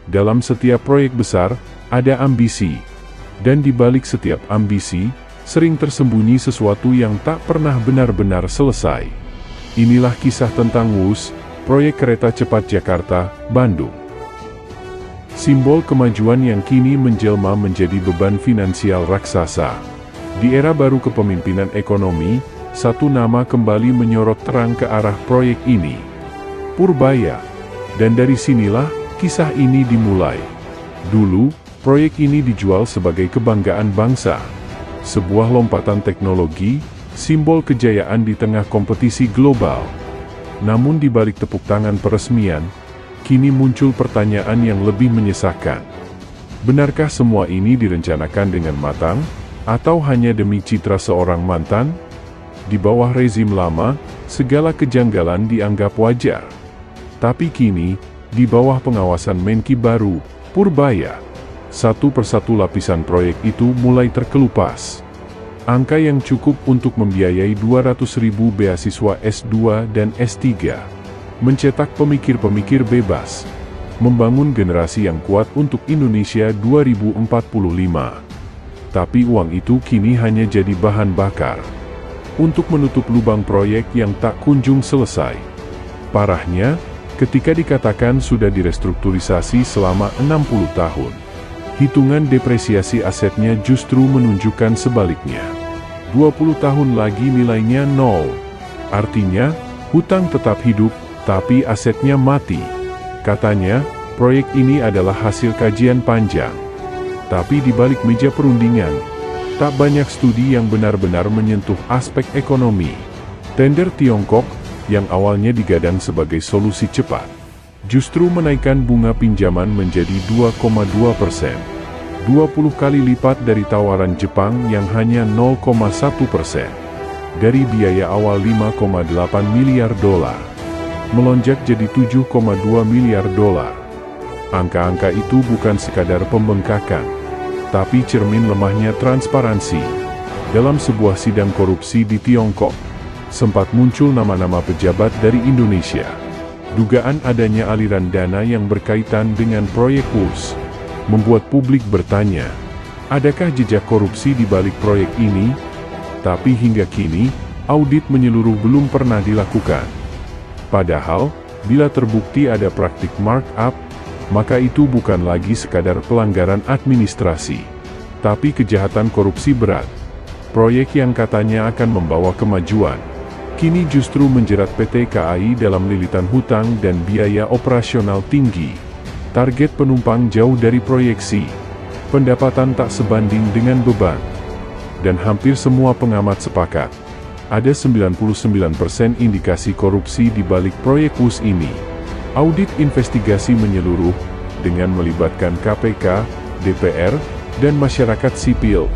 Dalam setiap proyek besar, ada ambisi. Dan di balik setiap ambisi, sering tersembunyi sesuatu yang tak pernah benar-benar selesai. Inilah kisah tentang WUS, proyek kereta cepat Jakarta, Bandung. Simbol kemajuan yang kini menjelma menjadi beban finansial raksasa. Di era baru kepemimpinan ekonomi, satu nama kembali menyorot terang ke arah proyek ini. Purbaya. Dan dari sinilah, kisah ini dimulai. Dulu, proyek ini dijual sebagai kebanggaan bangsa. Sebuah lompatan teknologi, simbol kejayaan di tengah kompetisi global. Namun di balik tepuk tangan peresmian, kini muncul pertanyaan yang lebih menyesakan. Benarkah semua ini direncanakan dengan matang, atau hanya demi citra seorang mantan? Di bawah rezim lama, segala kejanggalan dianggap wajar. Tapi kini, di bawah pengawasan Menki baru, Purbaya, satu persatu lapisan proyek itu mulai terkelupas. Angka yang cukup untuk membiayai 200.000 beasiswa S2 dan S3. Mencetak pemikir-pemikir bebas. Membangun generasi yang kuat untuk Indonesia 2045. Tapi uang itu kini hanya jadi bahan bakar. Untuk menutup lubang proyek yang tak kunjung selesai. Parahnya, ketika dikatakan sudah direstrukturisasi selama 60 tahun. Hitungan depresiasi asetnya justru menunjukkan sebaliknya. 20 tahun lagi nilainya 0. Artinya, hutang tetap hidup, tapi asetnya mati. Katanya, proyek ini adalah hasil kajian panjang. Tapi di balik meja perundingan, tak banyak studi yang benar-benar menyentuh aspek ekonomi. Tender Tiongkok, yang awalnya digadang sebagai solusi cepat, justru menaikkan bunga pinjaman menjadi 2,2%. 20 kali lipat dari tawaran Jepang yang hanya 0,1%. Dari biaya awal 5,8 miliar dolar, melonjak jadi 7,2 miliar dolar. Angka-angka itu bukan sekadar pembengkakan, tapi cermin lemahnya transparansi. Dalam sebuah sidang korupsi di Tiongkok, sempat muncul nama-nama pejabat dari Indonesia. Dugaan adanya aliran dana yang berkaitan dengan proyek WUS membuat publik bertanya, adakah jejak korupsi di balik proyek ini? Tapi hingga kini, audit menyeluruh belum pernah dilakukan. Padahal, bila terbukti ada praktik markup, maka itu bukan lagi sekadar pelanggaran administrasi, tapi kejahatan korupsi berat. Proyek yang katanya akan membawa kemajuan, kini justru menjerat PT KAI dalam lilitan hutang dan biaya operasional tinggi. Target penumpang jauh dari proyeksi. Pendapatan tak sebanding dengan beban. Dan hampir semua pengamat sepakat, ada 99% indikasi korupsi di balik proyek WUS ini. Audit investigasi menyeluruh, dengan melibatkan KPK, DPR, dan masyarakat sipil,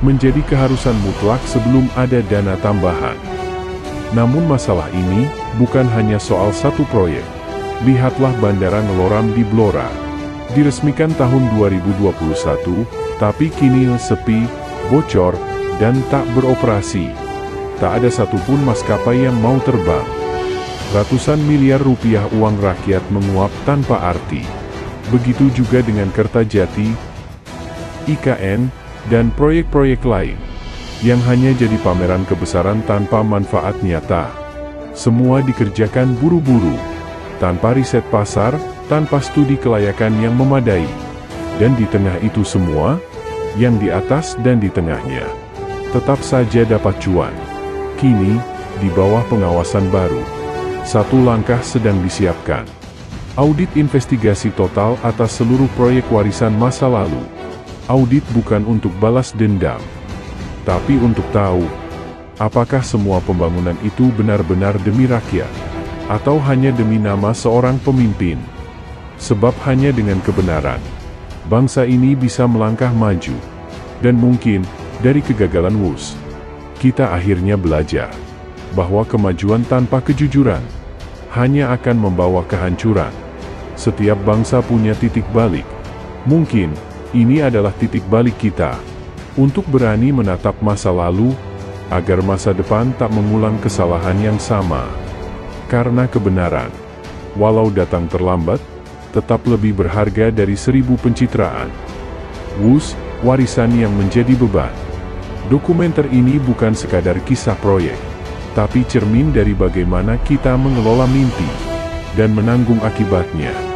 menjadi keharusan mutlak sebelum ada dana tambahan. Namun masalah ini, bukan hanya soal satu proyek. Lihatlah Bandara Ngeloram di Blora. Diresmikan tahun 2021, tapi kini sepi, bocor, dan tak beroperasi. Tak ada satupun maskapai yang mau terbang. Ratusan miliar rupiah uang rakyat menguap tanpa arti. Begitu juga dengan Kertajati, IKN, dan proyek-proyek lain, yang hanya jadi pameran kebesaran tanpa manfaat nyata. Semua dikerjakan buru-buru, tanpa riset pasar, tanpa studi kelayakan yang memadai. Dan di tengah itu semua, yang di atas dan di tengahnya, tetap saja dapat cuan. Kini, di bawah pengawasan baru, satu langkah sedang disiapkan. Audit investigasi total atas seluruh proyek warisan masa lalu. Audit bukan untuk balas dendam, tapi untuk tahu, apakah semua pembangunan itu benar-benar demi rakyat, atau hanya demi nama seorang pemimpin. Sebab hanya dengan kebenaran, bangsa ini bisa melangkah maju. Dan mungkin, dari kegagalan WUS, kita akhirnya belajar, bahwa kemajuan tanpa kejujuran, hanya akan membawa kehancuran. Setiap bangsa punya titik balik. Mungkin, ini adalah titik balik kita, untuk berani menatap masa lalu, agar masa depan tak mengulang kesalahan yang sama. Karena kebenaran, walau datang terlambat, tetap lebih berharga dari 1000 pencitraan. Wus, warisan yang menjadi beban. Dokumenter ini bukan sekadar kisah proyek, tapi cermin dari bagaimana kita mengelola mimpi dan menanggung akibatnya.